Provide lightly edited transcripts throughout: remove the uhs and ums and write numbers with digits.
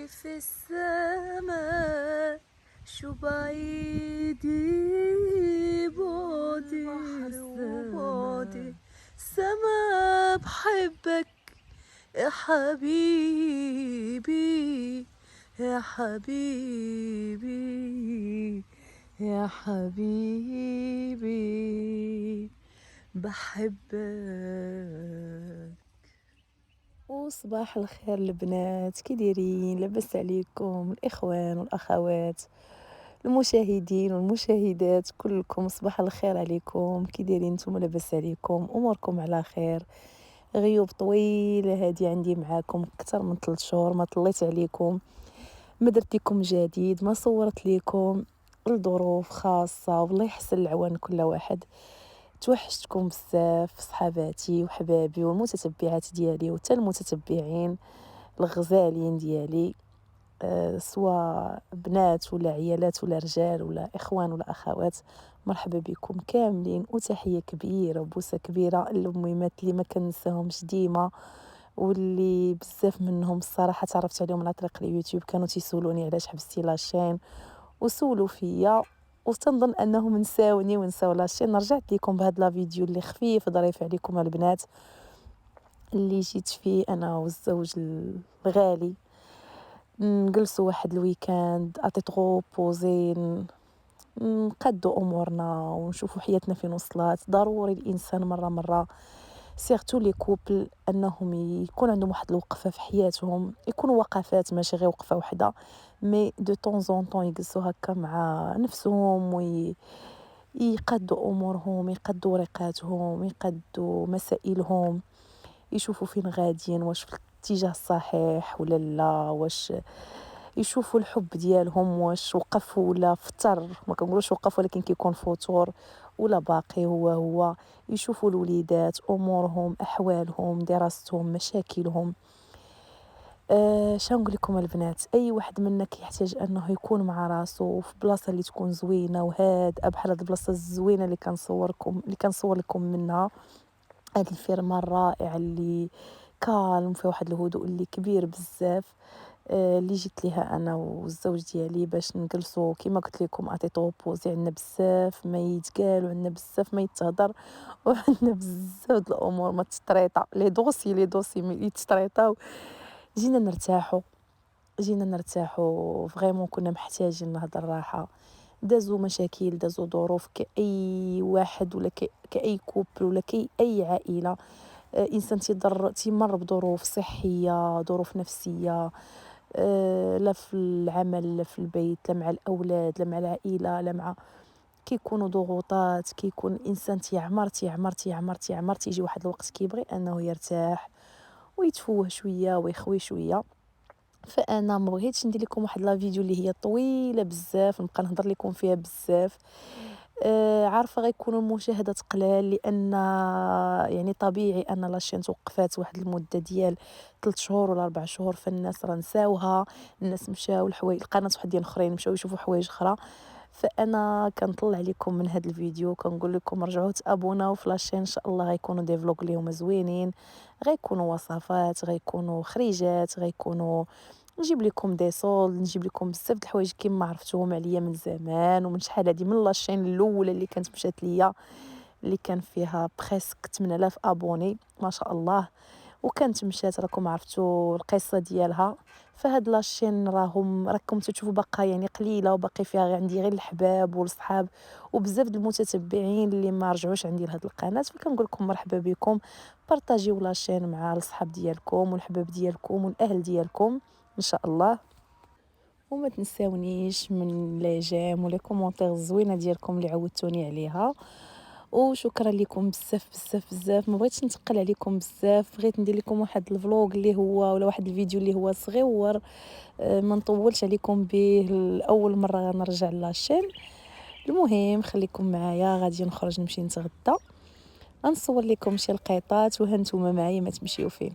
في السماء شو بعيدي بعدي وبعدي سما بحبك يا حبيبي يا حبيبي يا حبيبي بحبك. وصباح الخير البنات، كي دايرين؟ لاباس عليكم الاخوان والاخوات المشاهدين والمشاهدات كلكم؟ صباح الخير عليكم، كي دايرين نتوما؟ لاباس عليكم؟ اموركم على خير؟ غيوب طويله هادي عندي معاكم اكثر من 3 شهور، ما طليت عليكم، ما درت لكم جديد، ما صورت لكم لظروف خاصه، والله يحسن العوان كل واحد. توحشتكم بزاف صحاباتي وحبابي والمتتبعات ديالي وحتى المتتبعين الغزالين ديالي، سواء بنات ولا عيالات ولا رجال ولا اخوان ولا اخوات. مرحبا بكم كاملين وتحيه كبيره وبوسه كبيره للميمات اللي ما كنساهمش ديما، واللي بزاف منهم الصراحه تعرفت عليهم على طريق اليوتيوب، كانوا تيسولوني علاش حبستي لاشين وسولوا فيا، وتنظن انهم نساوني ونساو لاشين. رجعت لكم بهذا لا فيديو اللي خفيف ظريف عليكم البنات، اللي جيت فيه انا والزوج الغالي نجلسوا واحد الويكاند اتيتغو بوزين، نقادو امورنا ونشوفوا حياتنا فين وصلات. ضروري الانسان مره سيرتو لي كوبل انهم يكون عندهم واحد الوقفه في حياتهم، يكونوا وقفات ماشي غير وقفه وحده، مي دو طون زون طون يجلسوا هكا مع نفسهم ويقادوا امورهم، يقادوا ورقاتهم، يقادوا مسائلهم، يشوفوا فين غاديين، واش في الاتجاه الصحيح ولا لا، واش يشوفوا الحب ديالهم واش وقف ولا فتر. ما كنقولوش وقف، ولكن كيكون فطور ولا باقي هو يشوفوا الوليدات، امورهم، احوالهم، دراستهم، مشاكلهم. شنو نقول لكم البنات، اي واحد منا كيحتاج انه يكون مع راسو في بلاصه اللي تكون زوينه وهادئه، بحال هاد البلاصه الزوينه اللي كنصور لكم منها. هاد الفيرما الرائعه اللي كالم، في واحد الهدوء اللي كبير بزاف، اللي جيت ليها انا والزوج ديالي باش نجلسوا كما قلت لكم اتي بوزي. عندنا بزاف ما يتقال وعندنا بزاف ما يتهضر وعندنا بزاف د الامور ما تستريطا، لي دوسي يتستريطاو. جينا نرتاحوا فريمون، كنا محتاجين لهاد الراحه. دازوا مشاكل، دازوا ظروف كاي واحد ولا كاي كوبل ولا اي عائله. انسان تيمر بظروف صحيه، ظروف نفسيه، لا في العمل لا في البيت، لا مع الاولاد لا مع العائله لا مع، كيكونوا ضغوطات، كيكون الانسان تيعمر تيجي واحد الوقت كيبغي انه يرتاح ويتفوه شويه ويخوي شويه. فانا ما بغيتش ندير لكم واحد لا فيديو اللي هي طويله بزاف نبقى نهضر لكم فيها بزاف. عارفه غيكونوا المشاهدات قلال، لان يعني طبيعي ان لاشين توقفات واحد المده ديال 3 شهور ولا 4 شهور، فالناس راه نساوها، الناس مشاو الحوايج القناه وحدين اخرين مشاو يشوفوا حوايج اخرى. فانا كنطلع لكم من هذا الفيديو كنقول لكم رجعوا تابوناو في لاشين، ان شاء الله غيكونوا دي فلوق اللي هما زوينين، غيكونوا وصفات، غيكونوا خريجات، غيكونوا نجيب لكم دي صول، نجيب لكم بزاف د الحوايج كيما عرفتوهم عليا من زمان ومن شحال هادي، من لاشين الاولى اللي كانت مشات ليا اللي كان فيها بريسك 8000 ابوني ما شاء الله، وكانت مشات راكم عرفتوا القصه ديالها. فهاد لاشين راكم تشوفوا باقا يعني قليله، وباقي فيها عندي غير الحباب والصحاب وبزاف د المتتبعين اللي ما رجعوش عندي لهاد القناه. فكنقول لكم مرحبا بكم، بارطاجيو لاشين مع الصحاب ديالكم والحباب ديالكم والاهل ديالكم ان شاء الله. وما تنساونيش من لي جيم ولا كومونتير الزوينه ديالكم اللي عودتوني عليها، وشكرا لكم بزاف. ما بغيتش نتقل عليكم بزاف، بغيت ندير لكم واحد الفلوق اللي هو ولا واحد الفيديو اللي هو صغيور، ما نطولش عليكم به، اول مره غنرجع لاشين. المهم خليكم معايا، غادي نخرج نمشي نتغدى، غنصور لكم شي لقيطات وهانتوما معايا ما تمشيو فين.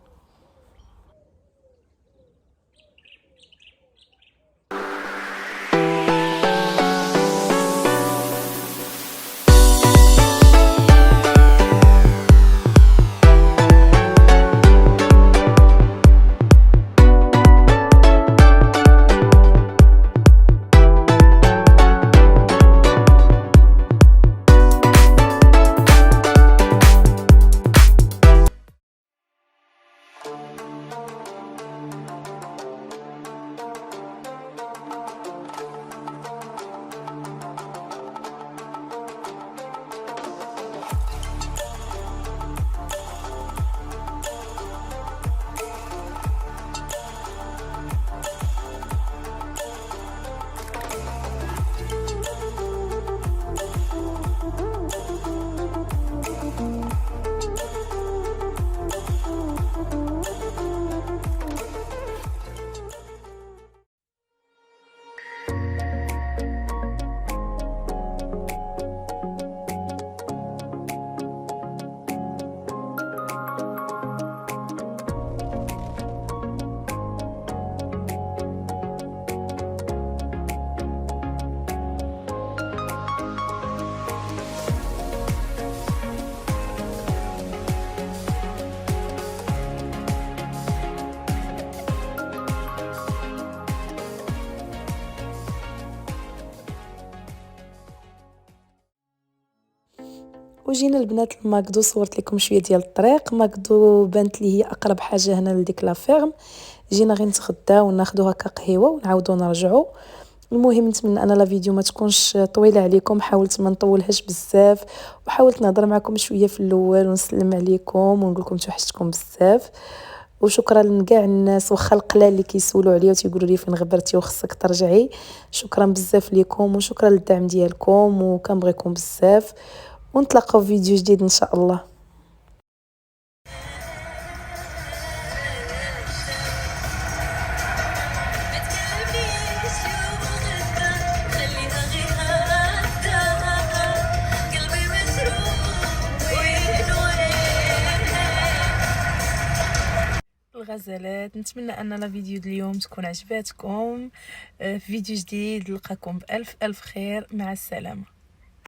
وجينا البنات لماكدو، صورت لكم شويه ديال الطريق. ماكدو بانت لي هي اقرب حاجه هنا لديك لا فيرم. جينا غير نتغداو وناخذوا هكا قهيوه ونعاودوا نرجعوا. المهم نتمنى ان لا فيديو ما تكونش طويله عليكم، حاولت ما نطولهاش بزاف، وحاولت نهضر معكم شويه في الاول ونسلم عليكم ونقول لكم توحشتكم بزاف. وشكرا لكاع الناس واخا القلال اللي كيسولوا عليا وتيقولوا لي فين غبرتي وخصك ترجعي. شكرا بزاف لكم وشكرا للدعم ديالكم وكنبغيكم بزاف، ونتلاقاو في فيديو جديد ان شاء الله. الغزالات، نتمنى ان لا فيديو اليوم تكون عجباتكم. في فيديو جديد نلقاكم بالف الف خير، مع السلامه.